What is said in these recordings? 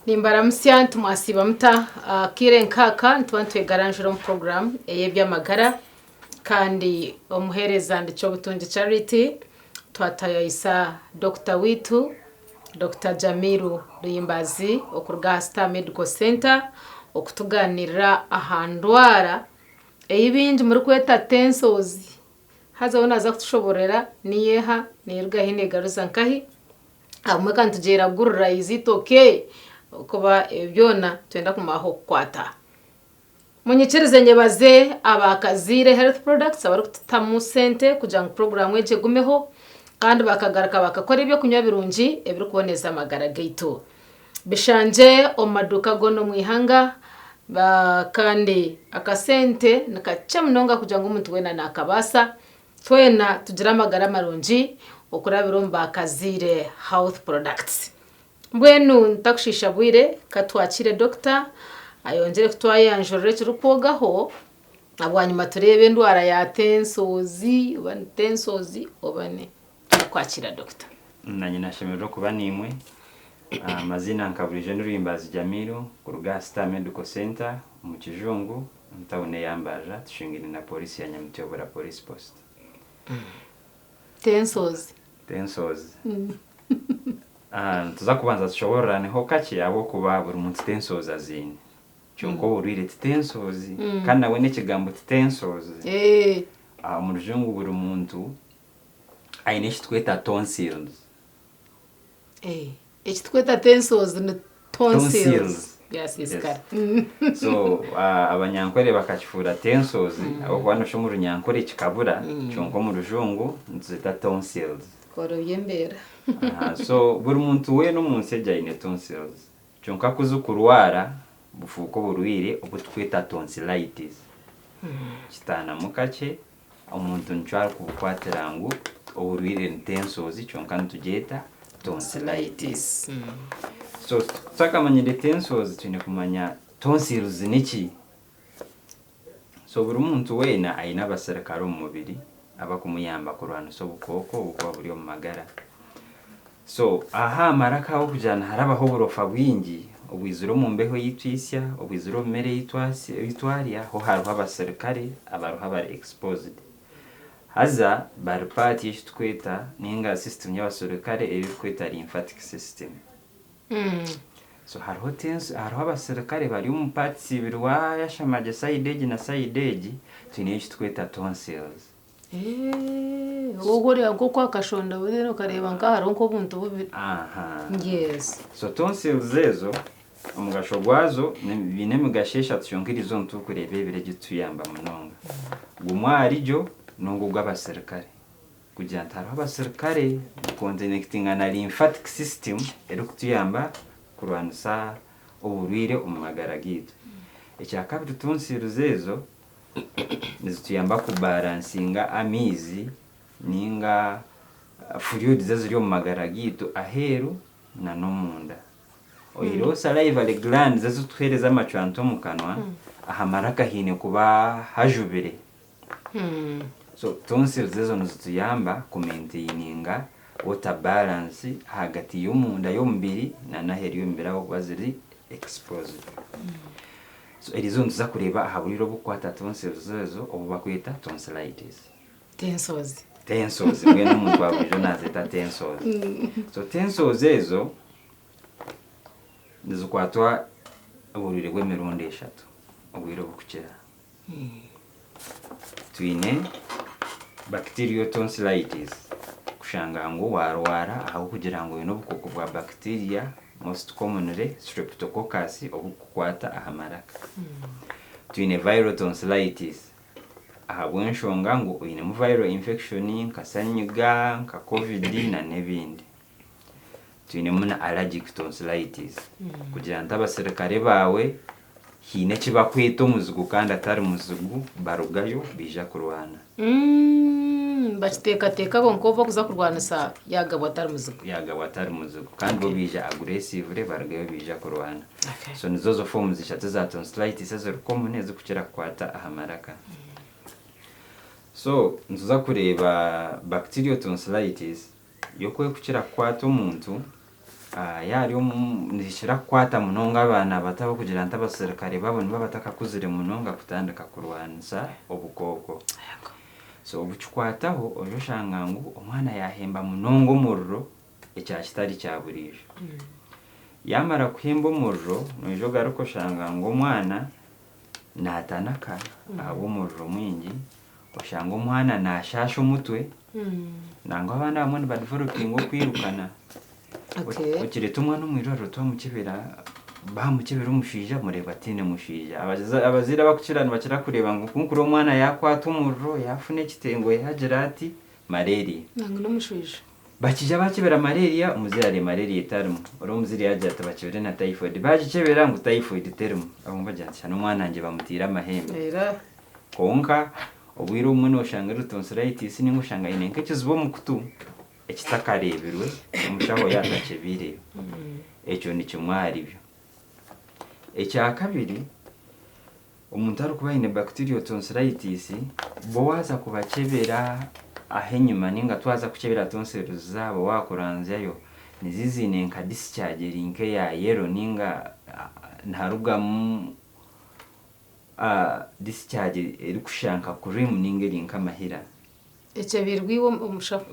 Nimbara musya tumwasiba muta kire nkaka ntwantwe garanjuro mu program eyebyamagara kandi omuhereza ndicho butunzi charity twatayisa Dr. Witu Dr. Jamiru Ruyimbazi okurga Star Medical Center okutuganirira ahandwara eyibindi muri kweta tensozi haza onaza kutushoborera niyeha nirga hine garuza nkahi amwe kantugera gurura izitoke kuba byona twenda kumaho kwata munyichirize nyebaze abakazire health products abari kutamu sente kugira ngo program weje gumeho kandi bakagaruka bakakora ibyo kunywa birungi ebiri kuboneza amagara gaitu bishanje omaduka gono mwihanga kandi akasente nakacha mnonga kugira ngo umuntu wena nakabasa twena tugira amagara marungi okurabiromba akazire health products mbwenu ntakushisha bwire katwakire doctor ayongere kutwayanjorere kirukogaho abwanyuma turebe ndwara ya tensozi obane kwakira doctor nanyi nashimira kuba nimwe amazina nkaburije n'Uruyimbazi Jamiru ku ruga Star Medical Center mu Kijungu ntawone yambaja tushingine na polisi ya Nyamutobora police post. Tensozi tuza kubanza tushoborane ho kaki abo kuba buri muntu tensozi azine cyonko urire tensozi kandi nawe n'ikigambo tensozi mu Rujungu buri muntu aine tweta tonsils tweta tensozi ni tonsils yes. So abanyankore bakakifura tensozi abo bana sho mu runyankore kikabura cyonko mu Rujungu nzita tonsils koro yembera so buri muntu we no munsi jaine tonsils cyonka kuzukurwara bufuko burwire ubutweta tonsillitis kitana mukake umuntu nchwara kukwatirangu uburwire tensozi cyonka ntugeta tonsillitis so tsakamanyire tensozi tune kumanya tonsils niki so buri muntu wena aina baserekaro mu mubiri abakumuyamba kurwana so bukoko uko buri mu magara so aha maraka ho kujana harabaho burofa bwingi ubwizuro mu mbeho yitwisya ubwizuro mere yitwaria ho hariho abaserikare abaruha bari exposed haza bari part yitweta ninga system y'abaserikare eri kweta lymphatic system so hariho abaserikare bari mu parts ibirwa yashamaje side na side twine yitweta tonsils ogore akoko akashonda bero kareba ngaharo nko buntu bubi yes so tonsils zezo omugasho gwazo bine mugashesha tushongirizo ntukurebe biregituyamba munonga gumwari jo nongo gwabaserikare kugira ntaro abaserikare connectinga na lymphatic system ero kutuyamba kurwanisa uburwire umagara gitu ekyakabiri tonsils zezo nizituyamba kubalansinga amizi ninga fluid zaziri mu magara gitu aheru na nomunda oiro salivary gland zazutwereza amacwanto mu kanwa ahamaraka hine kuba hajubire so tonsils zezo nizituyamba kumaintaininga water balance hagati y'umunda y'ombiri na naheru y'ombira aho baziri exposed so erizo ntuza kureba ahaburiro bukwata tonsils zezo obu bakwita tonsillitis tensozi mwe n'umuntu wabujo nazeta tensozi so tensozi zezo nizikwatwa uburire bw'emirundi 3 obwiro bukukira twine bacterial tonsillitis kushanga ngo warwara aho kugira ngo ino bukoko bwa bacteria most commonly streptococcus obukukwata ahamaraka twine viral tonsillitis ahabwenshonga ngo uine mu viral infection nkasanyiga nka covid na nebindi twine muna allergic tonsillitis kugira ntabaserikare bawe hine kibakwita umuzigo kandi atari umuzigo barugayo bija kurwana bachiteka bonkova kuza kurwana sa yagabo atari muzigo kandi bo bija aggressive barugayo bija kurwana so nizozo forms zishatu za tonsillitis zero common ezikukira kwata ahamaraka so ntuza kureba bacterial tonsillitis yokwe kukira kwata umuntu yari nishira kwata munonga abana batabo kugira nta abasirikare babone babatakakuzire munonga kutandika kurwanisa obukoko. So obuchikwataho ojoshanga ngu omwana yahemba munonga omurro ekya kitari kya burijo. Yamara kuhemba omurro nojo garuko shanga ngo omwana natanaka abo omurro mwingi oshanga omwana nashasha omutwe nango abana bamwe nibadevelopinga okwirukana. Ukireta umwana omwiraro twamukibera bamukibera omushija mureba atine mushija abazira bakukirana bakira kureba ngo kunkuru omwana yakwata omurro yafuna ekitengo yagira ati malaria nango nomushija bakija bakibera malaria omuzira ari malaria etarimo oro omuzira yagira ati bakibere na typhoid bakikebera ngo typhoid terimo abo bajantsha n'omwana anje bamutira amahembe era konka obwire omwana oshanga tonsillitis ningo shanga ine nkekizibo mukutu ekitakareberwe omushaho yatakebire ekyo ni kimwari byo. Ekya kabiri omuntu ari kuba ine bacterial tonsillitis bo waza kubakebera ahenyuma ninga twaza kukebera tonsils zabo wakuranzayo nizizine nka discharge linke ya yellow ninga ntarugamu discharge eri kushanka cream ninga linka mahira icyo birwiwo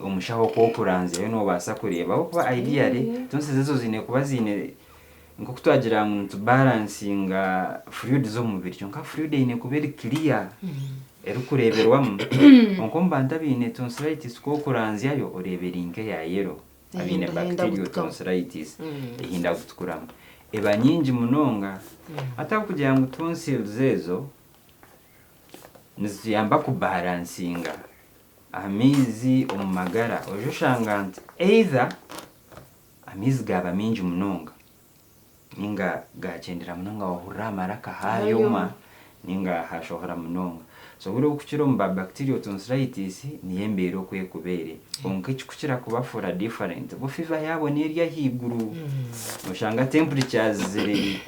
omushaho ko kuranzayo no basa kureba kuba ideally tonsils zo zine kuba zine ngo kutwagira ngo balancinga fluid zo mubiri cyonka fluid ine kubera clear eri kureberwamu onko mbanda bine tonsillitis ko kuranzayo orebera inke ya yellow abine bacterial tonsillitis ehinda gutukuramu eba nyingi munonga atakugira ngo tonsils zezo niziyamba kubalancinga amizi omumagara ojoshanga nti either amizi gaba mingi munonga ninga gachendera munonga wahurra amaraka hayoma ninga hashohora munonga so buri okukira mu bacterial tonsillitis niyembero kwekubere onke kikukira kubafura different bo fever yabo nerya higuru oshanga temperatures ziri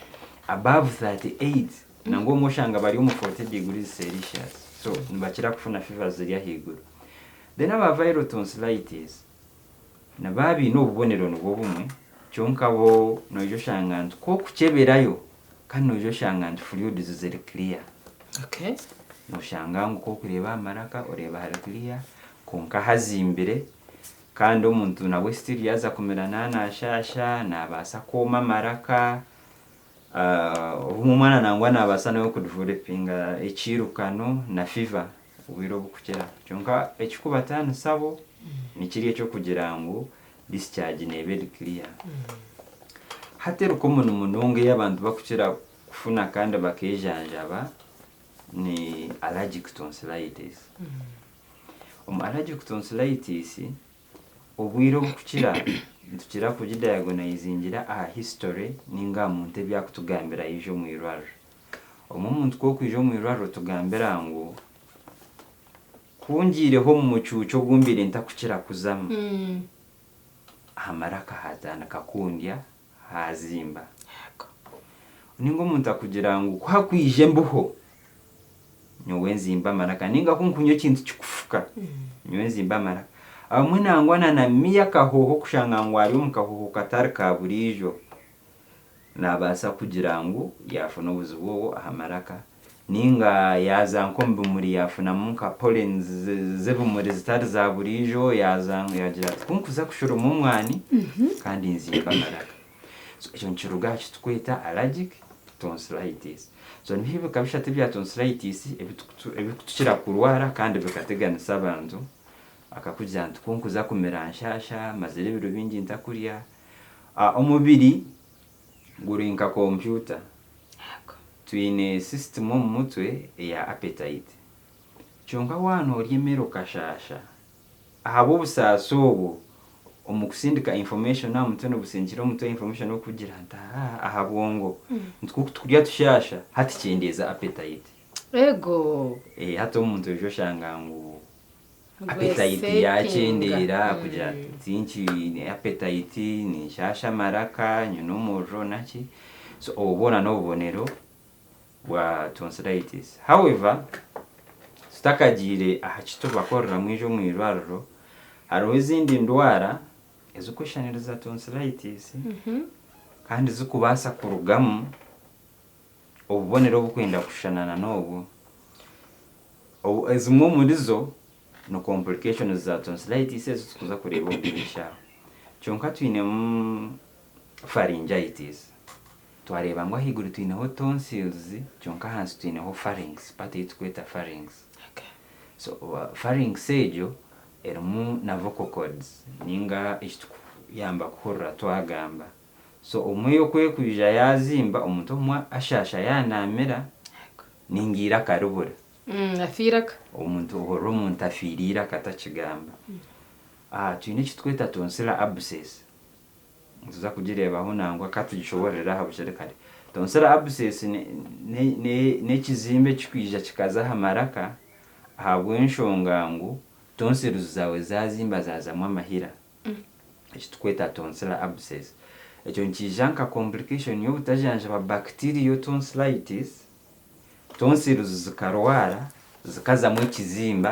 above 38 nango moshanga bari mu 40 degrees Celsius so nibakira kufuna fever ziri higuru. Then aba viral tonsillitis nababi no bubonero nubwo bumwe cyonka bo nojo shanga ko kukeberayo kandi nojo shanga fluid ziri clear. Noshanga ngo kureba amaraka ureba hari clear konka hazimbere kandi omuntu nawe still yaza kumerana nashasha nabasa koma amaraka umwana nangwa nabasa nawe kudevelopinga ekirukano na fever ubiro bukukera cyonka ekikubatana sabo nikiriye cyo kugira ngo discharge nebe clear. Hatero ko munonge y'abantu bakukira kufuna kandi bakejanjaba ni allergic tonsillitis. Allergic tonsillitis obwiro bukukira tukira kudiagonizingira history ninga muntu byakutugambira ijo mwirwaro omuntu ko kwijo mwirwaro tugambira ngo kungireho mu mucuco gumbire ntakukira kuzama amaraka hatana kakundya hazimba ningo muntu akugira ngo kwakwije mbuho nyowenzimba maraka ninga kunkunyo kintu kikufuka nyowenzimba maraka amwe nangwana na miya kahoho kushanga ngo ari umukahoho katari ka burijo nabasa kugira ngo yafuna ubuzubo ahamaraka ninga yaza nkombe muri yafuna muka pollen zevu muri zitari za burijo yaza yagira kunkuza kushura mu mwani kandi nzimba maraka so icyo nkiruga kitwita allergic tonsillitis. So nibibe kabisha tebya tonsillitis ebikutukira kurwara kandi bikateganisa abantu akakugira nti kunkuza kumera nshasha mazire biro bingi ntakurya omubiri gurinka computer twine system mu mutwe ya appetite cyonga wano ryemero kashasha ahabo busasobo omukusindika information na mutwe no busengiro mutwe information no kugira nta ahabwongo ntukurya tushasha hati cyendeza appetite ego hata umuntu ejo shanga ngo appetite yacyendera kugira tinchi ni appetite ni shasha maraka nyuno muro naki so obona no bonero wa tonsillitis. However tutakagire ahakito bakorera mwijo mwirwaro hariho izindi ndwara ezikweshaniriza tonsillitis kandi zikubaasa kurugamu obubonero obukwenda kushanana n'obwo. Ezimwe omuri zo no complications za tonsillitis ezo tukuza kureeba okubirishaho. Kyonka twinemu pharyngitis. Twareeba ngu ahaiguru twineho tonsils kyonka hansi twineho pharynx, pati ei tukweta pharynx. So pharynx egyo erimu na vocal cords ninga ekituyamba kuhurira twagamba. So omwe yokwekwiija yazimba omuntu omwe ashasha yanamira ningira karubura. Afiraka. Omuntu ohorra omuntu afiirira katakigamba. Twine ekitweta tonsillar abscess. Tuza kugireebaho nangwa katugishoborera aha bukire kare. Tonsillar abscess n'ekizimbe kikwija kikaza aha maraka ahabw'enshonga ngu tonsils zawe zazimba zazamu amahira. Ekitukweta tonsillar abscess. Ekyo nkija nka complication y'obutajanjaba bacterial tonsillitis. Tonsils zikarwara zikazamu ekizimba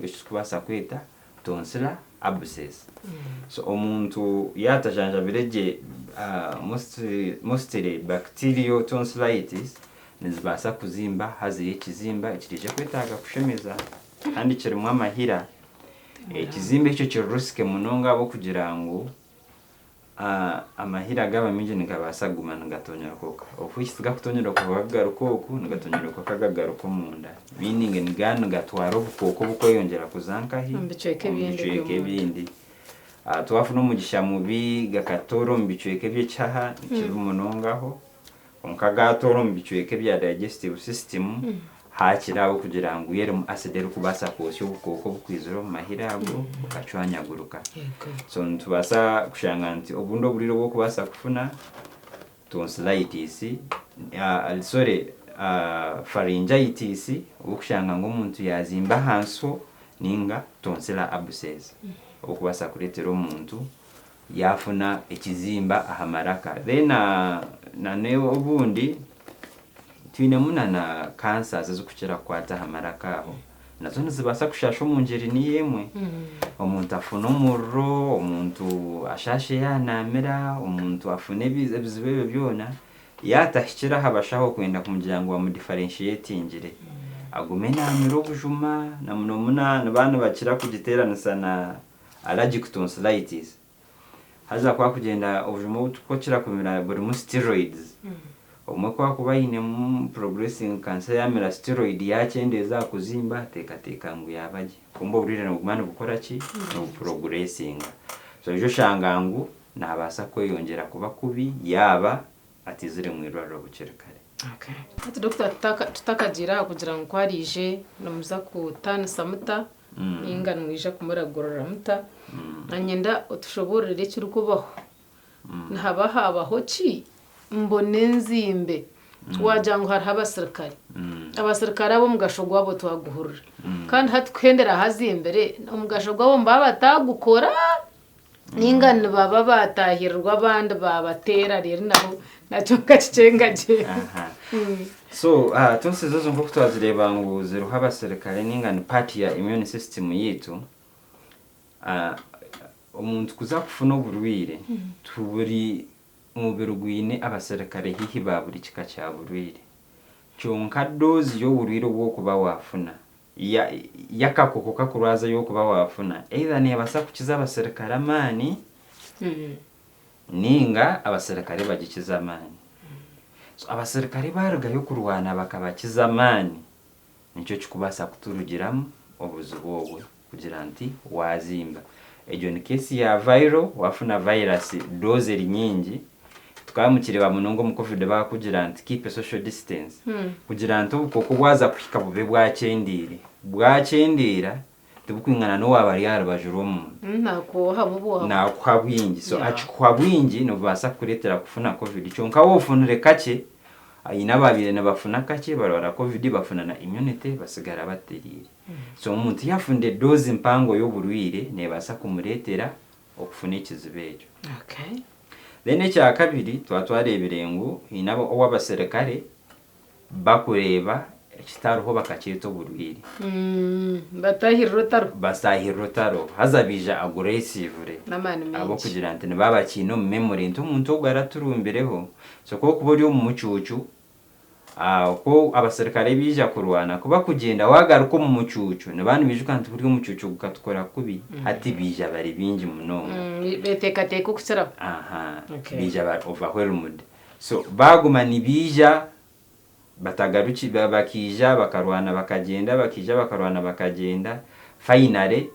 ekitukubaasa kweta tonsillar abscess. So omuntu yatajanjabire gye mostly bacterial tonsillitis nizibaasa kuzimba hazire ekizimba ekirije kwetaaga kushemeza kandi kirimu amahira. Ekizimba ekyo kiri risike munonga habw'okugira ngu amahira gaba mingi nigabaasa kuguma nigatonyorokoka. Ofwiki tigakutonyoroka bagaruka oku nigatonyorokoka gagaruka omunda. Meaning nigatwara obukooko bukweyongyera kuza nkahi omu bicweka ebindi. Twafuna omugisha mubi gakatoora omu bicweka eby'ekihaha nikiri munongaho. Konka gatoora omu bicweka ebya digestive system hakiraho kugira ngu yerimu acid erikubaasa kwosya obukooko bukwizira omu mahira ago bukacwanyaguruka. So nitubaasa kushanga nti obundi oburiro bw'okubaasa kufuna tonsillitis pharyngitis obwokushanga ngu omuntu yazimba ahansi ninga tonsillar abscess okubaasa kureetera omuntu yafuna ekizimba aha maraka. Then obundi twinemu na cancers ezikukira kukwata aha maraka aho. Nazo nizibaasa kushasha omu ngeri n'emwe. Omuntu afuna omuriro, omuntu ashashe yanamira, omuntu afuna ebizibu ebyo byona yatahikira aha bashaho kwenda kumugira ngu bamudifferentiatingire. Agume namira obujuma na muno baana bakira kugiteeranisa na allergic tonsillitis. Haza kwa kugenda obujuma obutukukira kumira burimu steroids. Omwe kwa kuba yinemu progressing cancer yamira steroid yakyendeza kuzimba teekateeka ngu yabagye. Kumba oburire nobuguma bukora ki progressing. So ekyo shanga ngu nabaasa kweyongyera kuba kubi yaba atizire mu irwariro bukire kare. Ati Dr. tutakagira kugira ngo kwarije nomuza kutanisa muta ninga mwija kumuragorora muta anyenda utushoborere kiri kubaho. Habaho ki mbone nzimbe wagira ngo hariho abasirikare abo mugasho gwabo twaguhurira kandi hatukendera hazimbere omugasho gwabo mbaba batagukora ninga baba batahirwa abandi babatera rero nabo nacyo kakicengaje. So tonsils zo nko twazireba ngu ziruha abasirikare ninga ni part ya immune system yitu. Omuntu kuza kufuna oburwire tuburi umubiri gwine abasirikare hihi ba buri kika kya burwire. Kyonka dozi y'oburwire bw'okuba wafuna yakakoko kakurwaza y'okuba wafuna either nebasa kukiza abasirikare amaani ninga abasirikare bagikiza amaani. So abasirikare barugayo kurwana bakabakiza amaani nicyo kikubaasa kuturugiramu obuzibu obwo kugira nti wazimba. Egyo ni kesi ya viral wafuna virus doze nyingi tukamukireba munongo mu covid bakugira nti keep a social distance kugira nti ubukoko bwaza kuhika bube bwakyendira tibukwingana no wabari yarabajuru omuntu nakuha bwingi. So akikuha bwingi nobasa kuretera kufuna covid. Kyonka wofunire kake ayina babire nabafuna kake barwara covid bafuna na immunity basigara baterire. So omuntu yafunde doze mpango y'oburwire nebasa kumuretera okufuna ekizibu ekyo. Then ekya kabiri twatwarebere ngu inabo owabasirikare bakureba ekitaroho bakakyeta oburwire batahira urutaro basahira urutaro haza bija aggressively n'amani abo menshi kugira nti nibaba kino mu memory nti omuntu ogwo araturumbireho so ko kuba ori omu mucucu ko abasirikare bija kurwana kuba kugenda wagaruka mu mucucu nibandi bijuka nti buri omucucu gukatukora kubi hati bija bari bingi munonga betekateka okukiraho Okay. bija bari overwhelmed so baguma nibija batagaruki bakija bakarwana bakagenda bakija bakarwana bakagenda finally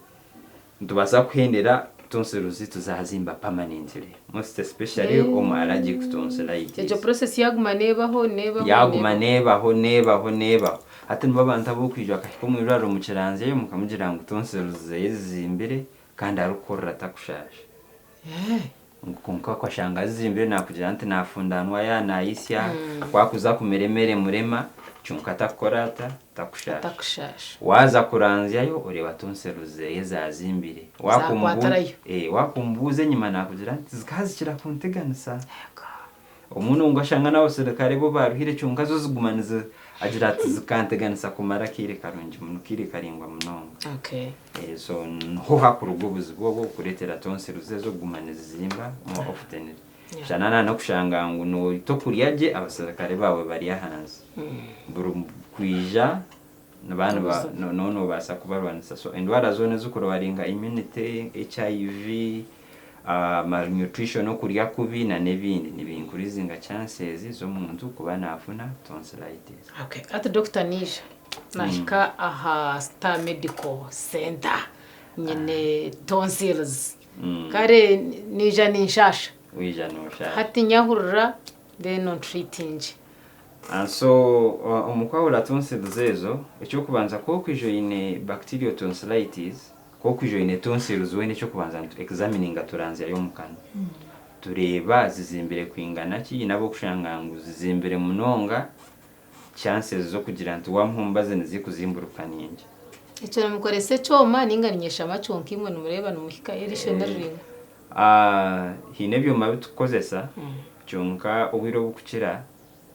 ntubasa kuhendera tonsillosis tuzazimba permanently most especially omu allergic tonsillitis ekyo process yaguma nebaho yaguma nebaho hati nibo abantu abokwija akahika omu irwariro mu kiranzeyo mukamugira ngu tonsillosis zizimbire kandi arikukorera takushasha konka kwashanga zizimbire nakugira nti nafundanwa yanayisya kwakuza kumeremere murema chunka takukora takushasha waza kuranzyayo ureba tonsillosis zazimbire wakumbuze nyuma nakugira nti zikazikira kunteganisa omuntu ngashanga nawe serikare bo baruhire chunka zo zigumaniza agira ati zikanteganisa kumara kire karungi muno kire karingwa munonga so ho hakurugo buzibwo bwo kuretera tonsillosis zo gumaniza zimba mo often janana no kushanga ngo no tokuryaje abasirikare bawe bari hanze buru kwija nabana no basa kubarwanisa so indwara zone zukurobaringa immunity HIV malnutrition okurya kubi na nebindi nibinkurizinga chances zo muntu kuba nafuna tonsillitis ati Dr. Nisha nashika aha Star Medical Center nyine tonsils kare Nisha ninshasha hati nyahurura then on treating so omukwawula tonsils ezo ekyo kubanza ko kwijoine bacterial tonsillitis ko kwijoine tonsils wene ekyo kubanza examining turanzya yo mukana tureba zizimbire kwingana ki nabo kushanga ngo zizimbire munonga chances zo kugira nti wampumbaze nizikuzimburuka ninje icyo namukorese cyoma ninganinyesha amaconki imwe numureba numuhika erishe ndaringa hine byuma bitukozesa cyonka ubiro bukukira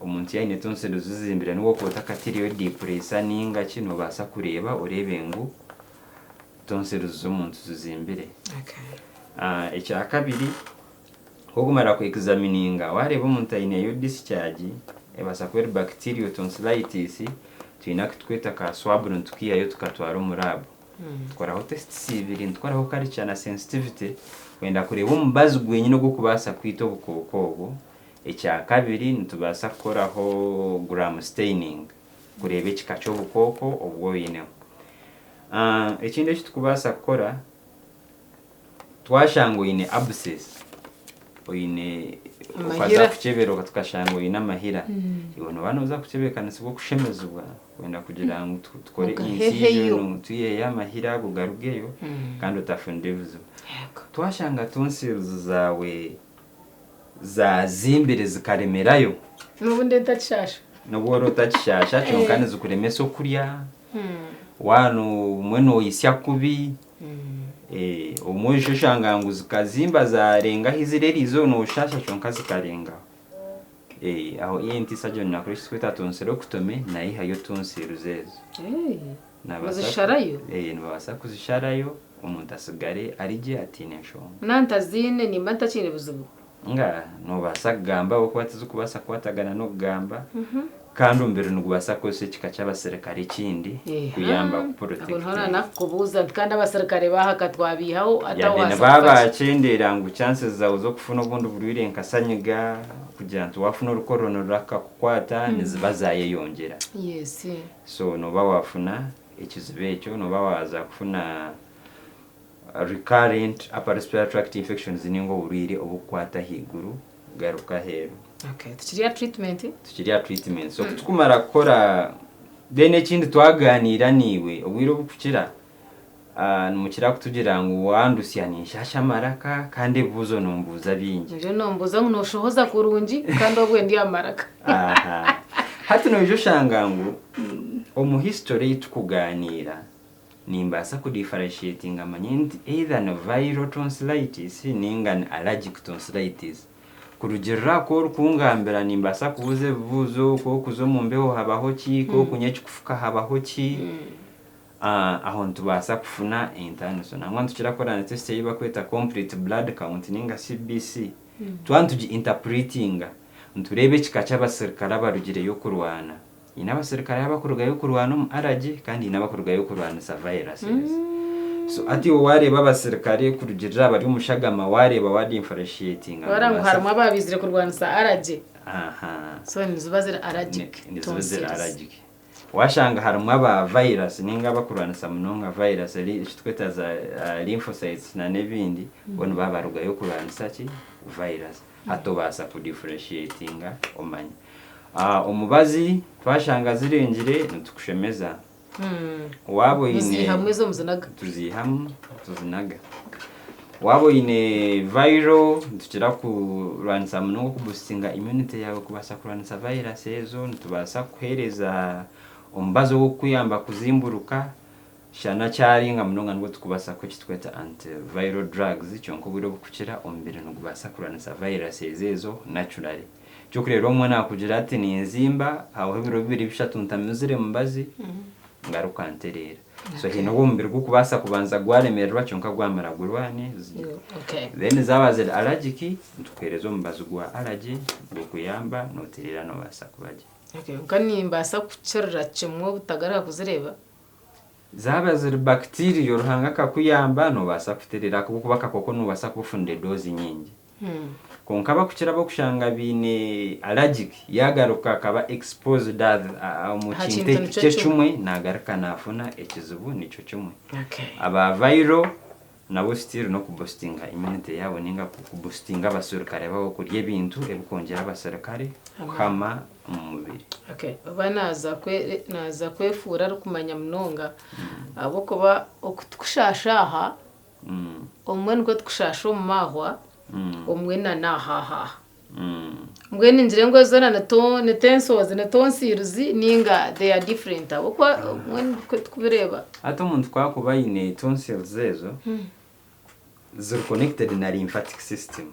omuntu yaine tonsils zizimbire nuwo kotakatiriyo depressa ninga kino basa kureba urebe ngo tonsils z'omuntu zizimbire ekya kabiri okumara ku examininga wareba omuntu aine yo discharge ebasa kuba bacterial tonsillitis tuyina kitweta ka swab ntukiyayo tukatwara omurabo tukoraho tests ibiri ntukoraho culture na sensitivity wenda kureba omubazi gwenyine gwo kubasa kwita obukoko obwo ekya kabiri ntubasa kukoraho gram staining kureba ekika ky'obukoko obwo oyineho ekindi ekitukubasa kukora twashanga oyine abscess oyine ukaza kuchebera tukashanga oyine amahira iwe no bano uza kuchebekanisa bwo kushemezubwa wenda kugira ngo tukore incision tuye y'amahira gugarugeyo kandi utafundevuzo twashanga tonsils zawe za zimbire zikaremerayo nubundi ndakishasha nubwo utakishasha cyokane zikuremesa okurya wano mweno isya kubi umuje shanga ngo zikazimba zarenga hizirerizo no ushasha cyonka zikarenga aho ENT surgeon nakoresha twita tonsillectomy na ihayo tonsils zezo bazisharayo nibasa kuzisharayo umuntu asigare arije atine nshonga nantazine nimba ntakine buzubu nga no basa kugamba okwatiza kubasa kwatagana no kugamba kandi umbere nugubasa kose kikacha abasirikare kindi kuyamba protect abona nakubuza kandi abasirikare bahaka twabihaho atawasa baba cendera ngo chances zawe zo kufuna ubundi burwire nkasanyiga kugira nti wafuna urukorono raka kukwata nizibazaye yongera so no bawafuna ekizibe ekyo no bawaza kufuna recurrent upper respiratory tract infections ningo burwire obukwata higuru garuka hero tukiriya treatment so tukumara gukora then ekindi twaganira niwe obwiro bukukira numukira kutugira ngo wandusya nishasha maraka kandi buzo nombuza bingi nje nombuza ngo noshohoza kurungi kandi obwe ndi amaraka hati no byo shanga ngo omu history tukuganira nimbasa ku differentiating amanyenti either no viral tonsillitis ninga allergic tonsillitis kurugirira ko rukungambira nimbasa kubuze buzo ko kuzo mu mbeho habaho ki ko kunyaki kufuka habaho ki aho ntubasa kufuna international nangwa tukira na test yiba kweta complete blood count ninga CBC tuji interpretinga nturebe kikacha abasirikare barugire yo kurwana inabasirikare abakuruga yo kurwana mu araje kandi inabakuruga yo kurwana sa viruses so ati wareba abasirikare kurugirira bari umushagama wareba wadi differentiating warangu harimo ababizire kurwana sa araje so nizubazira allergic washanga harimo aba virus ninga bakurwana sa munonga virus tweta za lymphocytes na nebindi bone babaruga yo kurwana saki virus atobasa ku differentiatinga omanya umubazi twashanga zirengire ntukushemeza wabo ine tuzinaga wabo ine viral tukira kurwanisa munongo kubustinga immunity yawe kubasa kurwanisa virus ezo ntubasa kuhereza ombazo wo kuyamba kuzimburuka shana cyaringa munonga ngo tukubasa ko kitweta antiviral drugs cyonko biro bukukira ombere no kubasa kurwanisa virus ezo naturally cyo kurero umwana kugira ati ni nzimba aho biro bibiri bishatu ntamuzire mbazi ngaruka anterera so hino bombere kubasa kubanza gwaremerwa cyonka gwamara gurwane then zabaze allergic tukerezo mbazo gwa allergy gukuyamba noterera no basa kubaje kandi mbasa kucerera kimwe butagara kuzireba zabaze bacteria ruhanga kakuyamba no basa kuterera kubaka koko no basa kufunde dozi nyingi konka bakukira bakushanga bine allergic yagaruka kaba exposed mu kinte cyecumwe nagaruka nafuna ekizubu nico cyumwe aba viral nabo still no kubustinga immunity yabo ninga kubustinga abasirikare babo kurye ibintu ebukongera abasirikare kama umubiri banaza kwefura rukumanya munonga abo kuba okutukushashaha omwe nko tukushasha mu mahwa omwe nahaha mbwe ninjire ngo zona na tensozi na tonsiruzi ninga they are different abo kwa omwe tukubireba ato umuntu kwakuba ine tonsils zezo ziri connected na lymphatic system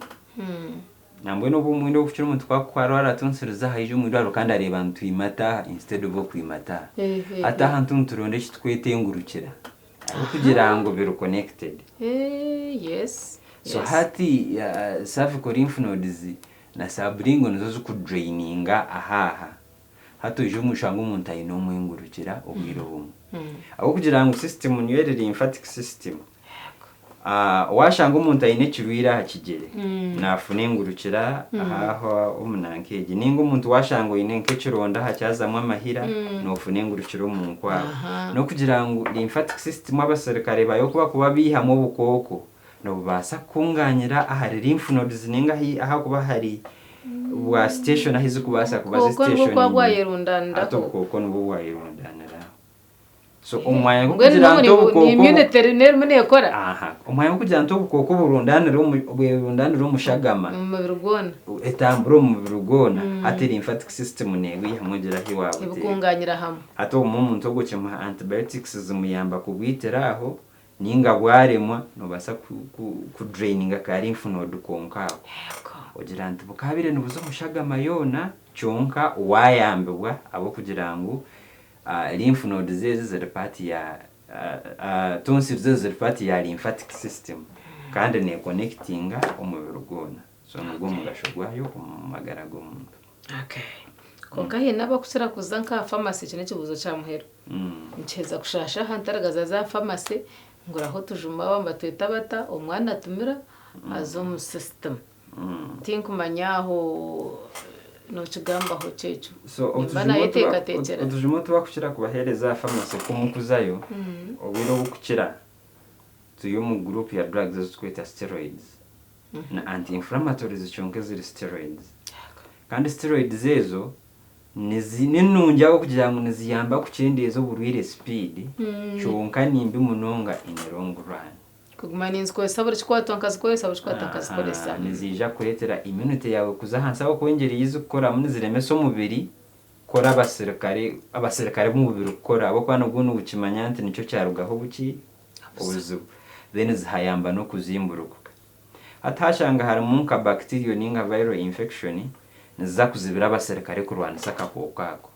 nambwe no bumwe ndo kuchira umuntu kwakwara tonsils zahaije umwiraro kandi areba ntuyimata instead of kwimata ata hantu nturonde kitwete ngurukira kugira ngo biro connected yes so hati cervical lymph nodes na sabringo nizo kudraininga ahaha hato je mushanga umuntu ayino mwengurukira ubwiro bumwe abo kugira ngo system niyere lymphatic system washanga umuntu ayine kirwira hakigere nafune ngurukira ahaho umunankeje ningo umuntu washango ine nkekironda hacyazamwe amahira nofune ngurukira mu kwa no kugira ngo lymphatic system abasirikare bayo kuba bihamo bukoko no basa kunganyira ahari lymph nodes ninga aha kuba hari wa station ahizo kubasa kuba station ko gwayirundanda atoko nubo gwayirundanira so umwanya kugira ntobukoko ni immunitary mune yakora umwanya kugira ntobukoko burundanira umushagama mu birugona etamburo mu birugona ati lymphatic system newi hamwegera hiwawe ibukunganyira hamwe ato umuntu ogukema antibiotics zimuyamba kubwiteraho ninga bwaremwa no basa ku draininga ka lymph node konka ogira nti bukabire nubuzo mushagama yona cyonka wayambwa abo kugira ngo lymph nodes zeze part ya tonsils zeze part ya lymphatic system kandi ne connectinga umubiri gona so nubwo mugashogwayo umagara gomuntu konka hina bakusira kuzanka pharmacy cyane kibuzo cya muhero nceza kushasha hantaragaza za pharmacy nguraho tujuma bamba twita bata umwana tumira azo mu system tinkumanyaho no kigamba ho cyecu so bana yeteka tekera tujuma tubakukira kubahereza pharmacy kumukuzayo obiro bukukira tuyo mu group ya drugs zo twita steroids na anti-inflammatories cyonke ziri steroids kandi steroids zezo ninunjaho kugira ngo niziyamba kucendezo burwire speed cyonka nimbi munonga in long run kugumana inziko sabura chikwato nkazikoyesa buchkwata nkazikoyesa nizija kuretera immunity yawe kuzahansa ko kwengera yizo gukora muri ziremeso mubiri kora abasirikare mu mubiri ukora abo kwana gunu bukimanyante nico cyarugaho buki ubuzu then zihayamba no kuzimburuka atashanga harimo nka bacteria ninga viral infection niza kuzibira abaserikare kurwanisa akakoko kako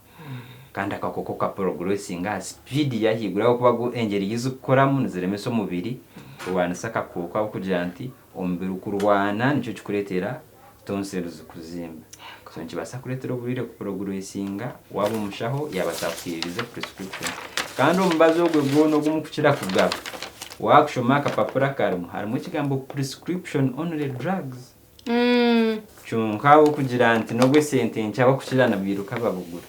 kandi akakoko ka progressinga speed yahigura kuba engeri yizukoramo niziremeso mubiri kurwanisa akakoko ako kujanti omubiri kurwana nico kikuretera tonsils kuzimba so nkibasa kuretera oburire ku progressinga waba umushaho yabasafirize prescription kandi omubazo gwe gono gumukukira kugaba wakushoma akapapura karimo harimo ikigambo prescription only drugs chunkawo kugira nti no gwesente ncyaba kushirana biruka babugura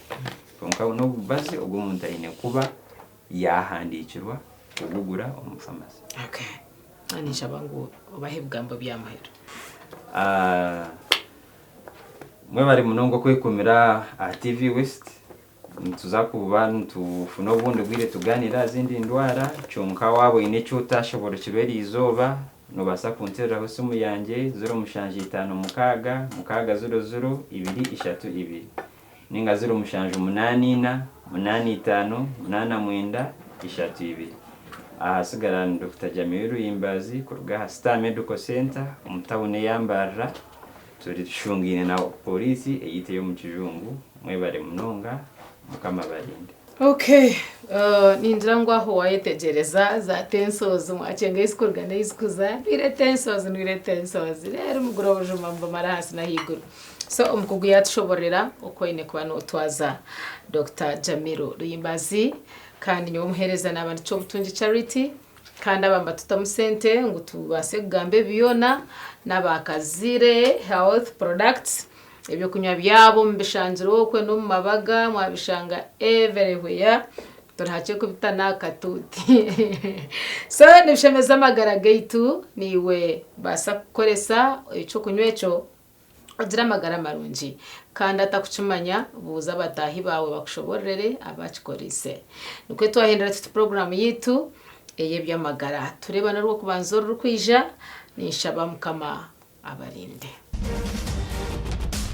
chunkawo no bazi ubwo umuntu ayine kuba yahandikirwa kugugura umufamasi. Okay, anisha bangu ubahe bwambo byamahero mwe bari munongo kwekomera TV West tuzakuba ntufuna obundi bwire tuganira zindi ndwara chonka wabo ine cyo utashobora kiberi izoba no basa kunteraho simu yanje 056 mukaga 00 232 ninga 058 85 89 32 ahasigara Dr. Jamiru Imbazi kuruga Star Medical Center umutawune yambarra turi tushungine na polisi eyite yo mu kijungu mwe bare munonga mukama barinde. Okay, ninjira ngwaho wayetegereza za tensozi mwacenge isikurugana isikuza bire tensozi rero muguro bujuma mbamara hasi na higuru so umukugu yatushoborera uko ine kuba no twaza Dr. Jamiru Imbazi kandi niwo muhereza n'abandi cyo butungi charity kandi abamba tutamusente ngo tubase kugambe biyona n'abakazire health products ibyo kunywa byabo mbishanjiro kwe no mabaga mwabishanga everywhere turhache kubitana katuti so nibishemeza amagara gaitu niwe basa kukoresa icyo kunywa cyo agira amagara marungi kandi atakucumanya buza batahi bawe bakushoborere abakikorise nuko twahindura tuti program yitu eyebyamagara turebana rwo kubanzora rukwija nishaba mukama abarinde.